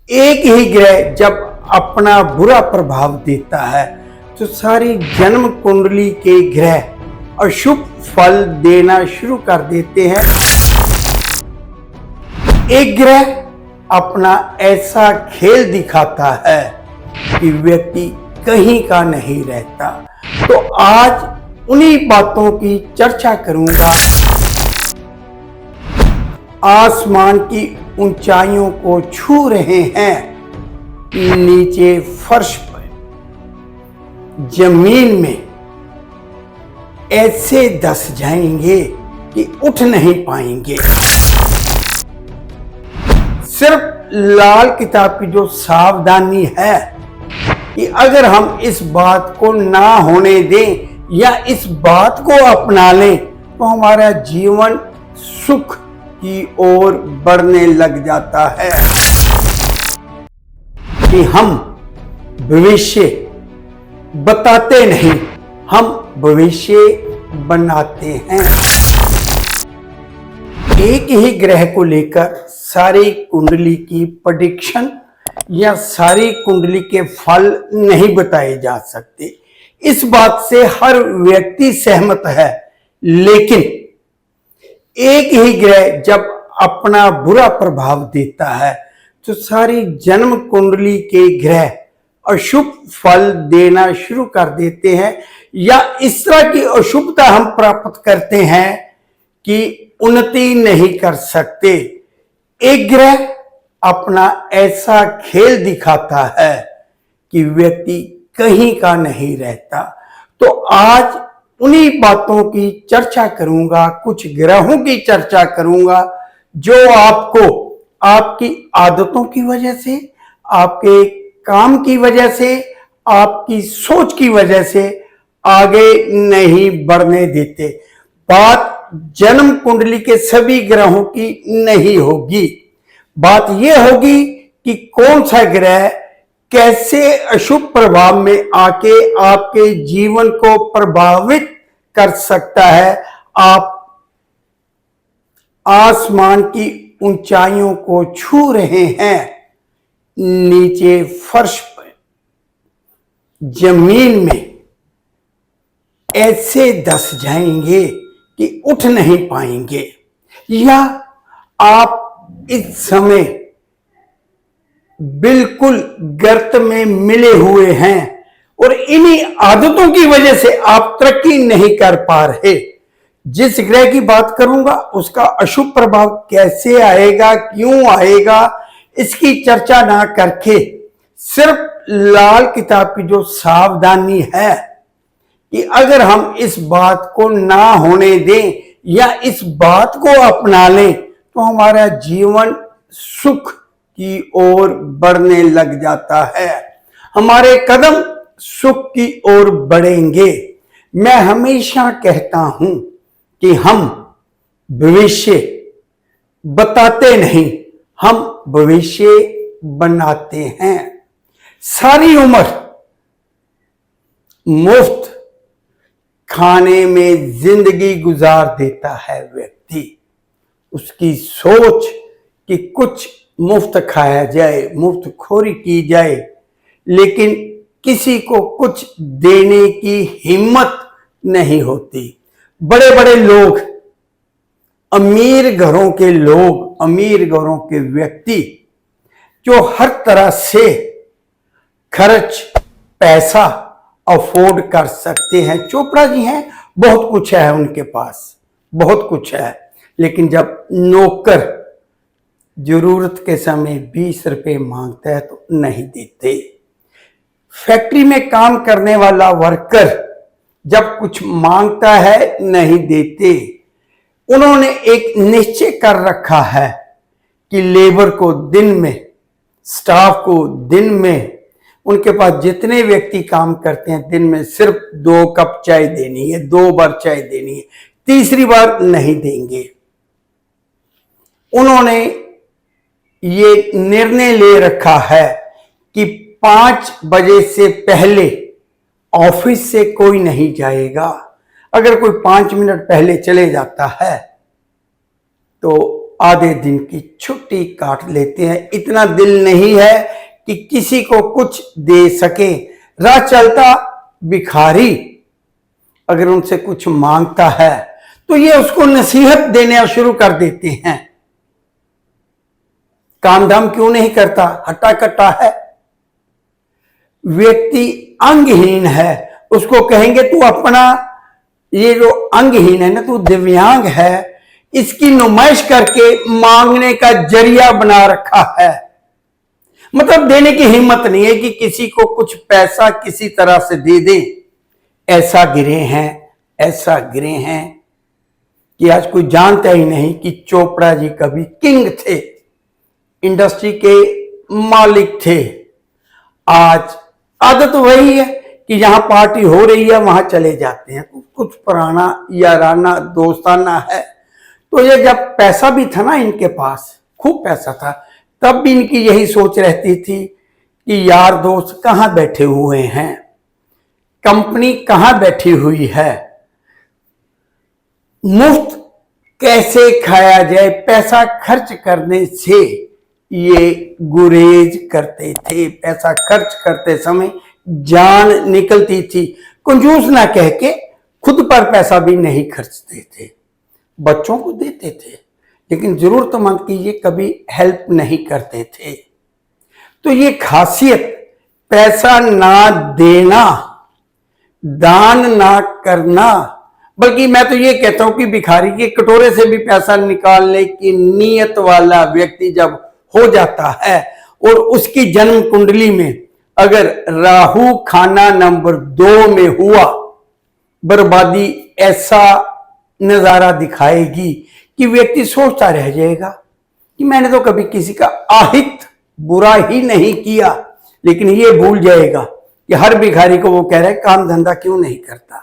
एक ही ग्रह जब अपना बुरा प्रभाव देता है तो सारी जन्म कुंडली के ग्रह अशुभ फल देना शुरू कर देते हैं। एक ग्रह अपना ऐसा खेल दिखाता है कि व्यक्ति कहीं का नहीं रहता। तो आज उन्हीं बातों की चर्चा करूंगा। आसमान की ऊंचाइयों को छू रहे हैं, नीचे फर्श पर जमीन में ऐसे धस जाएंगे कि उठ नहीं पाएंगे। सिर्फ लाल किताब की जो सावधानी है कि अगर हम इस बात को ना होने दें या इस बात को अपना लें तो हमारा जीवन सुख की ओर बढ़ने लग जाता है। कि हम भविष्य बताते नहीं, हम भविष्य बनाते हैं। एक ही ग्रह को लेकर सारी कुंडली की प्रेडिक्शन या सारी कुंडली के फल नहीं बताए जा सकते। इस बात से हर व्यक्ति सहमत है, लेकिन एक ही ग्रह जब अपना बुरा प्रभाव देता है तो सारी जन्म कुंडली के ग्रह अशुभ फल देना शुरू कर देते हैं, या इस तरह की अशुभता हम प्राप्त करते हैं कि उन्नति नहीं कर सकते। एक ग्रह अपना ऐसा खेल दिखाता है कि व्यक्ति कहीं का नहीं रहता। तो आज उन्हीं बातों की चर्चा करूंगा, कुछ ग्रहों की चर्चा करूंगा जो आपको आपकी आदतों की वजह से, आपके काम की वजह से, आपकी सोच की वजह से आगे नहीं बढ़ने देते। बात जन्म कुंडली के सभी ग्रहों की नहीं होगी, बात यह होगी कि कौन सा ग्रह कैसे अशुभ प्रभाव में आके आपके जीवन को प्रभावित कर सकता है। आप आसमान की ऊंचाइयों को छू रहे हैं, नीचे फर्श पर जमीन में ऐसे धस जाएंगे कि उठ नहीं पाएंगे, या आप इस समय बिल्कुल गर्त में मिले हुए हैं और इन्हीं आदतों की वजह से आप तरक्की नहीं कर पा रहे। जिस ग्रह की बात करूंगा उसका अशुभ प्रभाव कैसे आएगा, क्यों आएगा, इसकी चर्चा ना करके सिर्फ लाल किताब की जो सावधानी है कि अगर हम इस बात को ना होने दें या इस बात को अपना लें तो हमारा जीवन सुख की ओर बढ़ने लग जाता है, हमारे कदम सुख की ओर बढ़ेंगे। मैं हमेशा कहता हूं कि हम भविष्य बताते नहीं, हम भविष्य बनाते हैं। सारी उम्र मुफ्त खाने में जिंदगी गुजार देता है व्यक्ति। उसकी सोच कि कुछ मुफ्त खाया जाए, मुफ्त खोरी की जाए, लेकिन किसी को कुछ देने की हिम्मत नहीं होती। बड़े बड़े लोग, अमीर घरों के लोग, अमीर घरों के व्यक्ति जो हर तरह से खर्च पैसा अफोर्ड कर सकते हैं, चोपड़ा जी हैं, बहुत कुछ है उनके पास, बहुत कुछ है, लेकिन जब नौकर जरूरत के समय 20 रुपए मांगता है तो नहीं देते। फैक्ट्री में काम करने वाला वर्कर जब कुछ मांगता है नहीं देते। उन्होंने एक निश्चय कर रखा है कि लेबर को दिन में, स्टाफ को दिन में, उनके पास जितने व्यक्ति काम करते हैं दिन में सिर्फ 2 कप चाय देनी है, 2 बार चाय देनी है, तीसरी बार नहीं देंगे। उन्होंने ये निर्णय ले रखा है कि 5 बजे से पहले ऑफिस से कोई नहीं जाएगा। अगर कोई 5 मिनट पहले चले जाता है तो आधे दिन की छुट्टी काट लेते हैं। इतना दिल नहीं है कि किसी को कुछ दे सके। राह चलता भिखारी अगर उनसे कुछ मांगता है तो ये उसको नसीहत देना शुरू कर देते हैं। काम धाम क्यों नहीं करता, हट्टा कट्टा है। व्यक्ति अंगहीन है, उसको कहेंगे तू अपना ये जो अंगहीन है ना, तू दिव्यांग है, इसकी नुमाइश करके मांगने का जरिया बना रखा है। मतलब देने की हिम्मत नहीं है कि किसी को कुछ पैसा किसी तरह से दे दे। ऐसा गिरे हैं, ऐसा गिरे हैं कि आज कोई जानता ही नहीं कि चोपड़ा जी कभी किंग थे, इंडस्ट्री के मालिक थे। आज आदत वही है कि जहां पार्टी हो रही है वहां चले जाते हैं। कुछ पुराना याराना दोस्ताना है। तो ये जब पैसा भी था ना इनके पास, खूब पैसा था, तब भी इनकी यही सोच रहती थी कि यार दोस्त कहां बैठे हुए हैं, कंपनी कहां बैठी हुई है, मुफ्त कैसे खाया जाए। पैसा खर्च करने से ये गुरेज करते थे। पैसा खर्च करते समय जान निकलती थी। कंजूस ना कह के खुद पर पैसा भी नहीं खर्चते थे, बच्चों को देते थे, लेकिन जरूरतमंद की ये कभी हेल्प नहीं करते थे। तो ये खासियत, पैसा ना देना, दान ना करना, बल्कि मैं तो ये कहता हूं कि भिखारी के कटोरे से भी पैसा निकालने की नीयत वाला व्यक्ति जब हो जाता है और उसकी जन्म कुंडली में अगर राहु खाना नंबर 2 में हुआ, बर्बादी ऐसा नजारा दिखाएगी कि व्यक्ति सोचता रह जाएगा कि मैंने तो कभी किसी का आहित बुरा ही नहीं किया। लेकिन ये भूल जाएगा कि हर भिखारी को वो कह रहा है काम धंधा क्यों नहीं करता,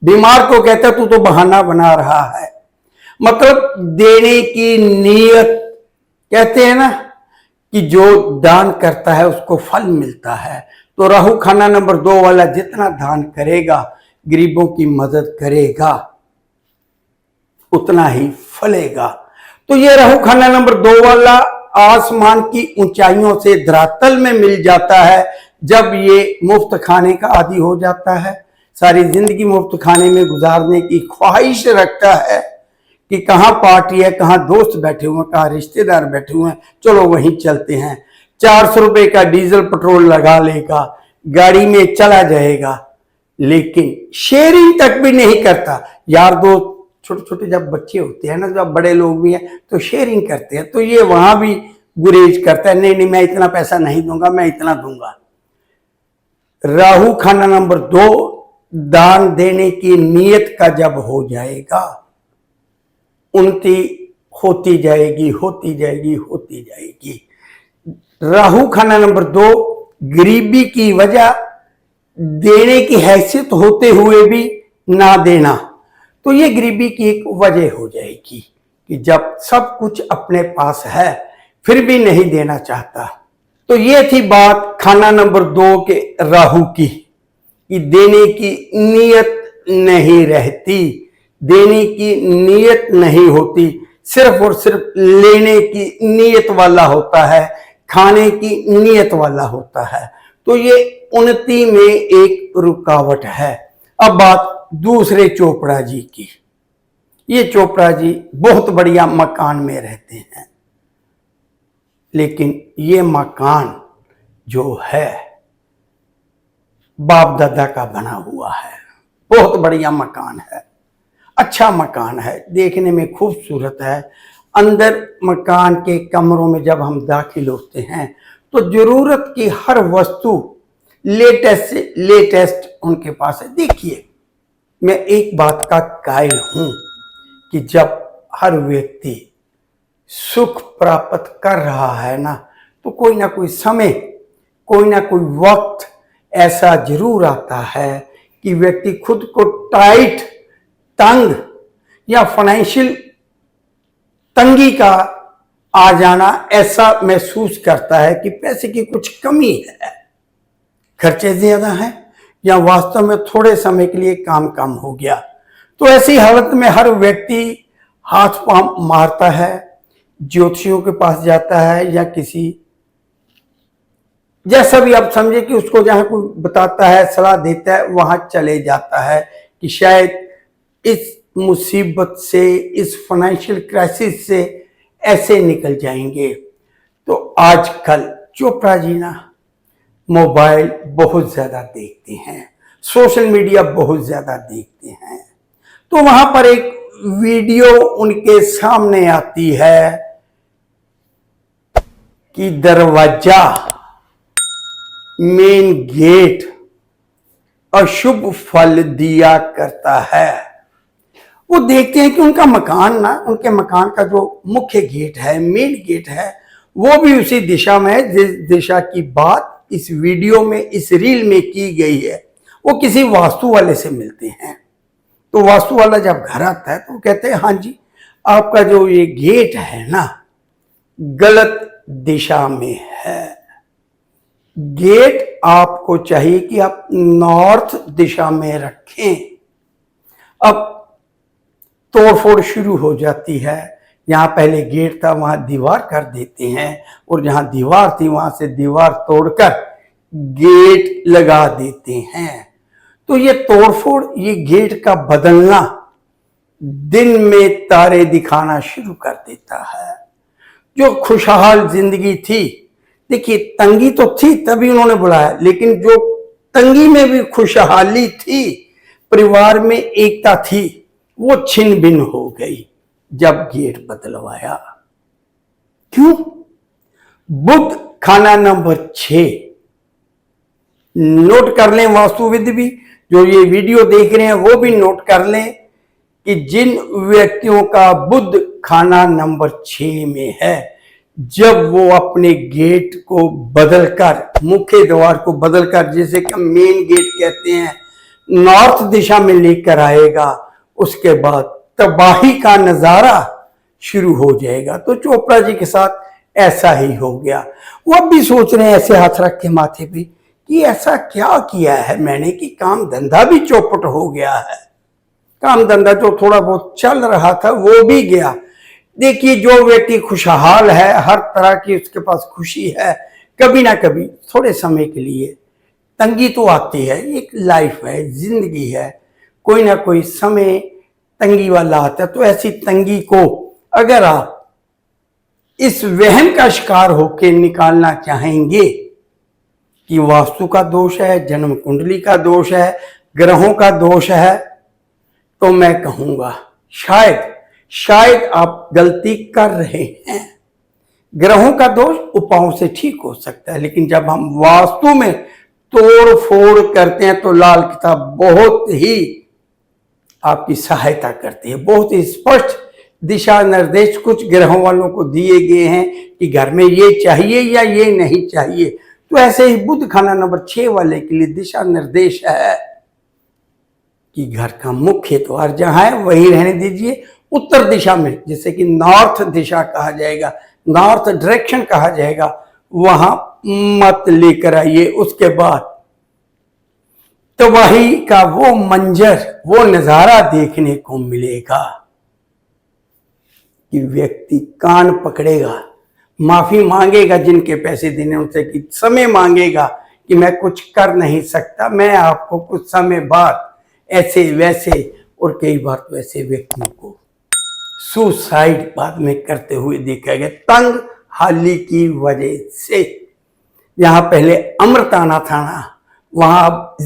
बीमार को कहता तू तो बहाना बना रहा है। मतलब देने की नीयत, कहते हैं ना कि जो दान करता है उसको फल मिलता है। तो राहु खाना नंबर 2 वाला जितना दान करेगा, गरीबों की मदद करेगा, उतना ही फलेगा। तो ये राहु खाना नंबर 2 वाला आसमान की ऊंचाइयों से धरातल में मिल जाता है जब ये मुफ्त खाने का आदी हो जाता है। सारी जिंदगी मुफ्त खाने में गुजारने की ख्वाहिश रखता है कि कहाँ पार्टी है, कहाँ दोस्त बैठे हुए हैं, कहाँ रिश्तेदार बैठे हुए हैं, चलो वहीं चलते हैं। 400 रुपए का डीजल पेट्रोल लगा लेगा, गाड़ी में चला जाएगा, लेकिन शेयरिंग तक भी नहीं करता। यार दोस्त छोटे छोटे जब बच्चे होते हैं ना, जब बड़े लोग भी हैं तो शेयरिंग करते हैं, तो ये वहां भी गुरेज करता है, नहीं नहीं मैं इतना पैसा नहीं दूंगा, मैं इतना दूंगा। राहु खाना नंबर 2 दान देने की नीयत का जब हो जाएगा, उन्नति होती जाएगी, होती जाएगी, होती जाएगी। राहु खाना नंबर 2 गरीबी की वजह, देने की हैसियत होते हुए भी ना देना, तो ये गरीबी की एक वजह हो जाएगी कि जब सब कुछ अपने पास है फिर भी नहीं देना चाहता। तो ये थी बात खाना नंबर 2 के राहु की, कि देने की नीयत नहीं रहती, देने की नीयत नहीं होती, सिर्फ और सिर्फ लेने की नीयत वाला होता है, खाने की नीयत वाला होता है। तो ये उन्नति में एक रुकावट है। अब बात दूसरे चोपड़ा जी की। ये चोपड़ा जी बहुत बढ़िया मकान में रहते हैं, लेकिन ये मकान जो है बाप दादा का बना हुआ है। बहुत बढ़िया मकान है, अच्छा मकान है, देखने में खूबसूरत है। अंदर मकान के कमरों में जब हम दाखिल होते हैं तो जरूरत की हर वस्तु लेटेस्ट से लेटेस्ट उनके पास है। देखिए, मैं एक बात का कायल हूं कि जब हर व्यक्ति सुख प्राप्त कर रहा है ना, तो कोई ना कोई समय, कोई ना कोई वक्त ऐसा जरूर आता है कि व्यक्ति खुद को टाइट, तंग या फाइनेंशियल तंगी का आ जाना ऐसा महसूस करता है कि पैसे की कुछ कमी है, खर्चे ज्यादा हैं, या वास्तव में थोड़े समय के लिए काम कम हो गया। तो ऐसी हालत में हर व्यक्ति हाथ पांव मारता है, ज्योतिषियों के पास जाता है या किसी, जैसा भी आप समझे कि उसको जहां कोई बताता है, सलाह देता है, वहां चले जाता है कि शायद इस मुसीबत से, इस फाइनेंशियल क्राइसिस से ऐसे निकल जाएंगे। तो आजकल चोपड़ा जी ना मोबाइल बहुत ज्यादा देखते हैं, सोशल मीडिया बहुत ज्यादा देखते हैं। तो वहां पर एक वीडियो उनके सामने आती है कि दरवाजा, मेन गेट अशुभ फल दिया करता है। वो देखते हैं कि उनका मकान ना, उनके मकान का जो मुख्य गेट है, मेन गेट है, वो भी उसी दिशा में है जिस दिशा की बात इस वीडियो में, इस रील में की गई है। वो किसी वास्तु वाले से मिलते हैं। तो वास्तु वाला जब घर आता है तो कहते हैं, हाँ जी, आपका जो ये गेट है ना, गलत दिशा में है। गेट आपको चाहिए कि आप नॉर्थ दिशा में रखें। अब तोड़फोड़ शुरू हो जाती है। यहां पहले गेट था, वहां दीवार कर देते हैं, और जहां दीवार थी वहां से दीवार तोड़कर गेट लगा देते हैं। तो ये तोड़फोड़, ये गेट का बदलना दिन में तारे दिखाना शुरू कर देता है। जो खुशहाल जिंदगी थी, देखिए तंगी तो थी तभी उन्होंने बुलाया, लेकिन जो तंगी में भी खुशहाली थी, परिवार में एकता थी, वो छिन भिन्न हो गई जब गेट बदलवाया। क्यों? बुध खाना नंबर 6, नोट कर लें वास्तुविद भी, जो ये वीडियो देख रहे हैं वो भी नोट कर लें कि जिन व्यक्तियों का बुध खाना नंबर 6 में है, जब वो अपने गेट को बदलकर, मुख्य द्वार को बदलकर, जिसे कि मेन गेट कहते हैं, नॉर्थ दिशा में लेकर आएगा, उसके बाद तबाही का नजारा शुरू हो जाएगा। तो चोपड़ा जी के साथ ऐसा ही हो गया। वो अब भी सोच रहे हैं ऐसे हाथ रख के माथे पे कि ऐसा क्या किया है मैंने कि काम धंधा भी चौपट हो गया है। काम धंधा जो थोड़ा बहुत चल रहा था वो भी गया। देखिए, जो व्यक्ति खुशहाल है, हर तरह की उसके पास खुशी है, कभी ना कभी थोड़े समय के लिए तंगी तो आती है। एक लाइफ है, जिंदगी है, कोई ना कोई समय तंगी वाला आता है। तो ऐसी तंगी को अगर आप इस वहम का शिकार होकर निकालना चाहेंगे कि वास्तु का दोष है, जन्म कुंडली का दोष है, ग्रहों का दोष है, तो मैं कहूंगा शायद आप गलती कर रहे हैं। ग्रहों का दोष उपायों से ठीक हो सकता है, लेकिन जब हम वास्तु में तोड़ फोड़ करते हैं तो लाल किताब बहुत ही आपकी सहायता करती है। बहुत ही स्पष्ट दिशा निर्देश कुछ ग्रहों वालों को दिए गए हैं कि घर में ये चाहिए या ये नहीं चाहिए। तो ऐसे ही बुध खाना नंबर 6 वाले के लिए दिशा निर्देश है कि घर का मुख्य द्वार जहां है वही रहने दीजिए, उत्तर दिशा में, जैसे कि नॉर्थ दिशा कहा जाएगा, नॉर्थ डायरेक्शन कहा जाएगा, वहां मत लेकर आइए। उसके बाद तबाही का वो मंजर, वो नजारा देखने को मिलेगा कि व्यक्ति कान पकड़ेगा, माफी मांगेगा जिनके पैसे देने उनसे, कि समय मांगेगा कि मैं कुछ कर नहीं सकता, मैं आपको कुछ समय बाद ऐसे वैसे, और कई बार तो ऐसे व्यक्तियों को सुसाइड बाद में करते हुए देखा गया, तंग हाली की वजह से। यहां पहले अमृत आना था ना, वहां अब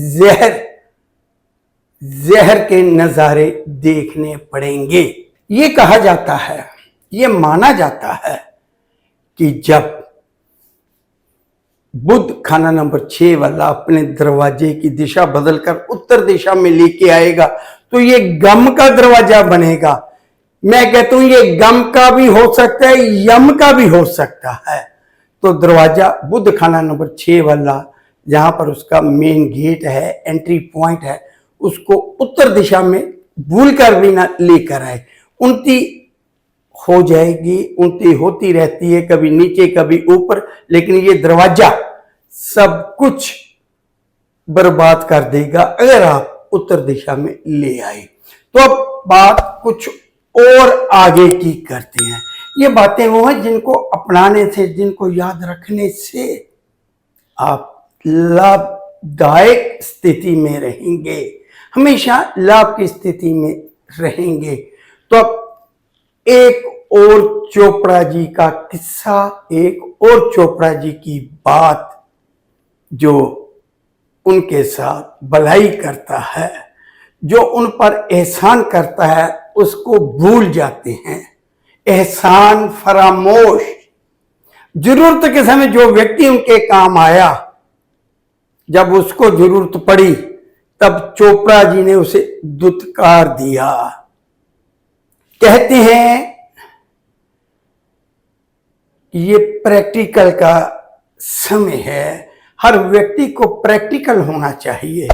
जहर के नजारे देखने पड़ेंगे। ये कहा जाता है, ये माना जाता है कि जब बुध खाना नंबर 6 वाला अपने दरवाजे की दिशा बदलकर उत्तर दिशा में लेके आएगा तो ये गम का दरवाजा बनेगा। मैं कहता हूं ये गम का भी हो सकता है, यम का भी हो सकता है। तो दरवाजा बुध खाना नंबर 6 वाला, जहां पर उसका मेन गेट है, एंट्री पॉइंट है, उसको उत्तर दिशा में भूल कर भी ना लेकर आए। उल्टी हो जाएगी, उल्टी होती रहती है, कभी नीचे कभी ऊपर, लेकिन ये दरवाजा सब कुछ बर्बाद कर देगा अगर आप उत्तर दिशा में ले आए। तो अब बात कुछ और आगे की करते हैं। ये बातें वो हैं जिनको अपनाने से, जिनको याद रखने से आप लाभदायक स्थिति में रहेंगे, हमेशा लाभ की स्थिति में रहेंगे। तो अब एक और चोपड़ा जी का किस्सा, एक और चोपड़ा जी की बात जो उनके साथ भलाई करता है, जो उन पर एहसान करता है उसको भूल जाते हैं। एहसान फरामोश। जरूरत के समय जो व्यक्ति उनके काम आया, जब उसको जरूरत पड़ी तब चोपड़ा जी ने उसे दुत्कार दिया। कहते हैं ये प्रैक्टिकल का समय है, हर व्यक्ति को प्रैक्टिकल होना चाहिए।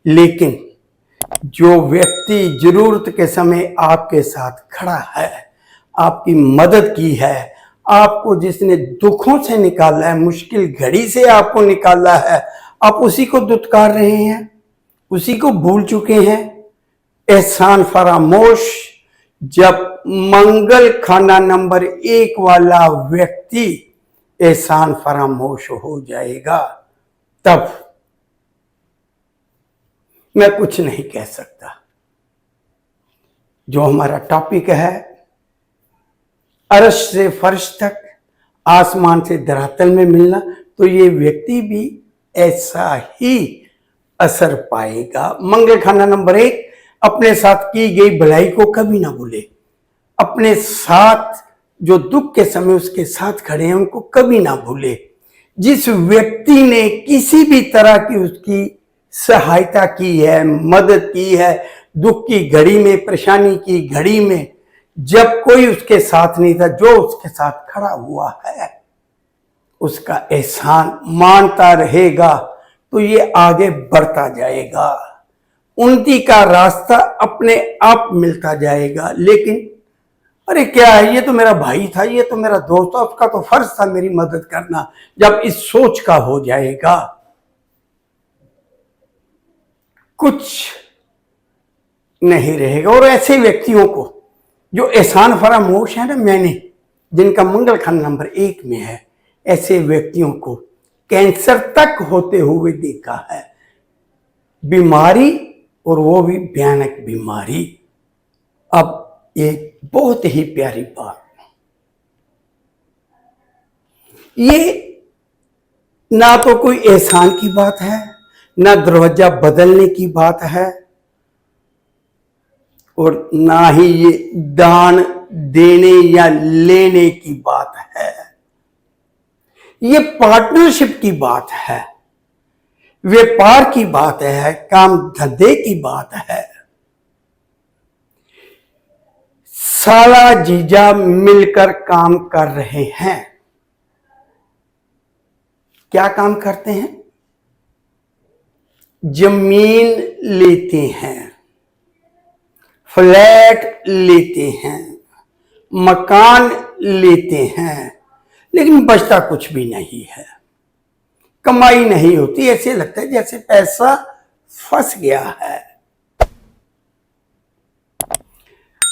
लेकिन जो व्यक्ति जरूरत के समय आपके साथ खड़ा है, आपकी मदद की है, आपको जिसने दुखों से निकाला है, मुश्किल घड़ी से आपको निकाला है, आप उसी को दुत्कार रहे हैं, उसी को भूल चुके हैं। एहसान फरामोश। जब मंगल खाना नंबर 1 वाला व्यक्ति एहसान फरामोश हो जाएगा, तब मैं कुछ नहीं कह सकता। जो हमारा टॉपिक है, अर्श से फर्श तक, आसमान से धरातल में मिलना, तो ये व्यक्ति भी ऐसा ही असर पाएगा। मंगल खाना नंबर 1, अपने साथ की गई भलाई को कभी ना भूले। अपने साथ जो दुख के समय उसके साथ खड़े हैं उनको कभी ना भूले। जिस व्यक्ति ने किसी भी तरह की उसकी सहायता की है, मदद की है, दुख की घड़ी में, परेशानी की घड़ी में, जब कोई उसके साथ नहीं था, जो उसके साथ खड़ा हुआ है उसका एहसान मानता रहेगा तो ये आगे बढ़ता जाएगा, उन्नति का रास्ता अपने आप मिलता जाएगा। लेकिन अरे क्या है, ये तो मेरा भाई था, ये तो मेरा दोस्त था, उसका तो फर्ज था मेरी मदद करना, जब इस सोच का हो जाएगा, कुछ नहीं रहेगा। और ऐसे व्यक्तियों को जो एहसान फरामोश है ना, मैंने जिनका मंगल खाना नंबर 1 में है, ऐसे व्यक्तियों को कैंसर तक होते हुए देखा है। बीमारी, और वो भी भयानक बीमारी। अब एक बहुत ही प्यारी बात, ये ना तो कोई एहसान की बात है, ना दरवाजा बदलने की बात है, और ना ही ये दान देने या लेने की बात है। ये पार्टनरशिप की बात है, व्यापार की बात है, काम धंधे की बात है। साला जीजा मिलकर काम कर रहे हैं। क्या काम करते हैं? जमीन लेते हैं, फ्लैट लेते हैं, मकान लेते हैं, लेकिन बचता कुछ भी नहीं है, कमाई नहीं होती। ऐसे लगता है जैसे पैसा फंस गया है।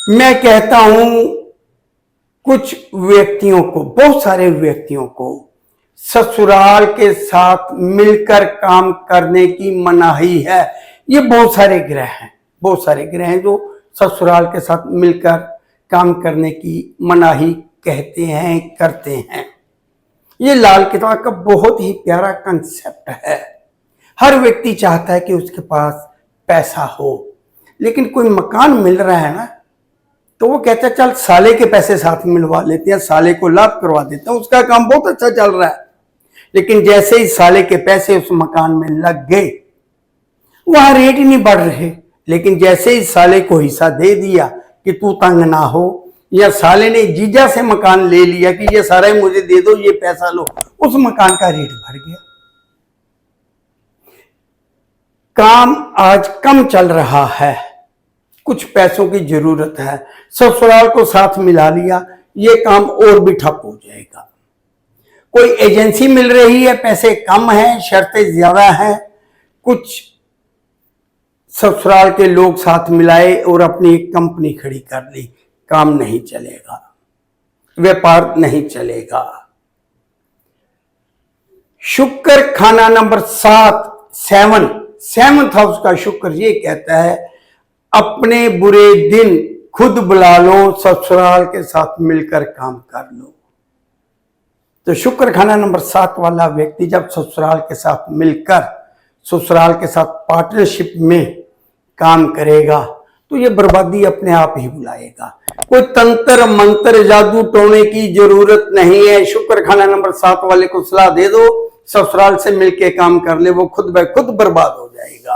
मैं कहता हूं कुछ व्यक्तियों को, बहुत सारे व्यक्तियों को ससुराल के साथ मिलकर काम करने की मनाही है। ये बहुत सारे ग्रह हैं, बहुत सारे ग्रह हैं जो ससुराल के साथ मिलकर काम करने की मनाही कहते हैं, करते हैं। ये लाल किताब का बहुत ही प्यारा कंसेप्ट है। हर व्यक्ति चाहता है कि उसके पास पैसा हो, लेकिन कोई मकान मिल रहा है ना, तो वो कहता है चल साले के पैसे साथ मिलवा लेते हैं, साले को लाभ करवा देते हैं, उसका काम बहुत अच्छा चल रहा है। लेकिन जैसे ही साले के पैसे उस मकान में लग गए, वहां रेट ही नहीं बढ़ रहे। लेकिन जैसे ही साले को हिस्सा दे दिया कि तू तंग ना हो, या साले ने जीजा से मकान ले लिया कि ये सारा मुझे दे दो, ये पैसा लो, उस मकान का रेट बढ़ गया। काम आज कम चल रहा है, कुछ पैसों की जरूरत है, ससुराल को साथ मिला लिया, ये काम और भी ठप हो जाएगा। कोई एजेंसी मिल रही है, पैसे कम हैं, शर्तें ज्यादा हैं, कुछ ससुराल के लोग साथ मिलाए और अपनी एक कंपनी खड़ी कर ली, काम नहीं चलेगा। व्यापार नहीं चलेगा। शुक्र खाना नंबर 7 हाउस का शुक्र ये कहता है अपने बुरे दिन खुद बुला लो, ससुराल के साथ मिलकर काम कर लो। तो शुक्र खाना नंबर 7 वाला व्यक्ति जब ससुराल के साथ मिलकर, ससुराल के साथ पार्टनरशिप में काम करेगा तो ये बर्बादी अपने आप ही बुलाएगा। कोई तंत्र मंत्र जादू टोने की जरूरत नहीं है। शुक्र खाना नंबर 7 वाले को सलाह दे दो, ससुराल से मिलके काम कर ले, वो खुद ब खुद बर्बाद हो जाएगा।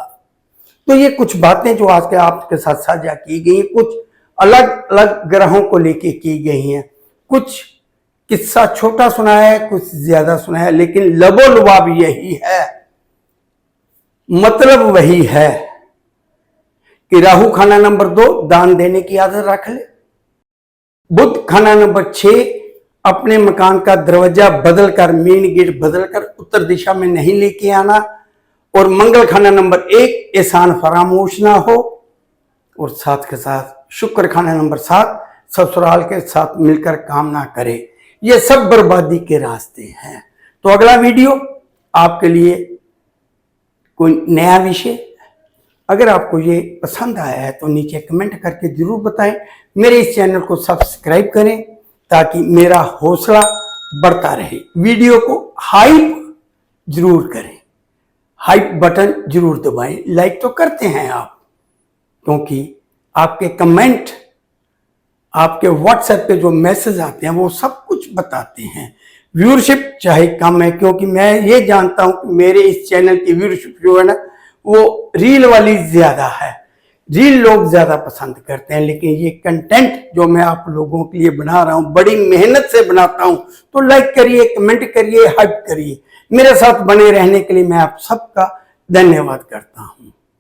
तो ये कुछ बातें जो आज के आपके साथ साझा की गई, कुछ अलग अलग ग्रहों को लेके की गई हैं। कुछ किस्सा छोटा सुना है, कुछ ज्यादा सुना है, लेकिन लबोलुबाब यही है, मतलब वही है कि राहु खाना नंबर 2 दान देने की आदत रख ले। बुध खाना नंबर 6 अपने मकान का दरवाजा बदलकर, मेन गेट बदलकर उत्तर दिशा में नहीं लेके आना। और मंगल खाना नंबर 1 एहसान फरामोश ना हो। और साथ के साथ शुक्र खाना नंबर 7 ससुराल के साथ मिलकर काम ना करे। ये सब बर्बादी के रास्ते हैं। तो अगला वीडियो आपके लिए कोई नया विषय, अगर आपको ये पसंद आया है तो नीचे कमेंट करके जरूर बताएं। मेरे इस चैनल को सब्सक्राइब करें ताकि मेरा हौसला बढ़ता रहे। वीडियो को हाइप जरूर करें, हाइप बटन जरूर दबाएं। लाइक तो करते हैं आप, क्योंकि आपके कमेंट, आपके व्हाट्सएप पे जो मैसेज आते हैं वो सब कुछ बताते हैं। व्यूअरशिप चाहे कम है, क्योंकि मैं ये जानता हूं कि मेरे इस चैनल की व्यूअरशिप जो है ना वो रील वाली ज्यादा है, रील लोग ज्यादा पसंद करते हैं। लेकिन ये कंटेंट जो मैं आप लोगों के लिए बना रहा हूं, बड़ी मेहनत से बनाता हूं, तो लाइक करिए, कमेंट करिए, हाइप करिए। मेरे साथ बने रहने के लिए मैं आप सबका धन्यवाद करता हूं।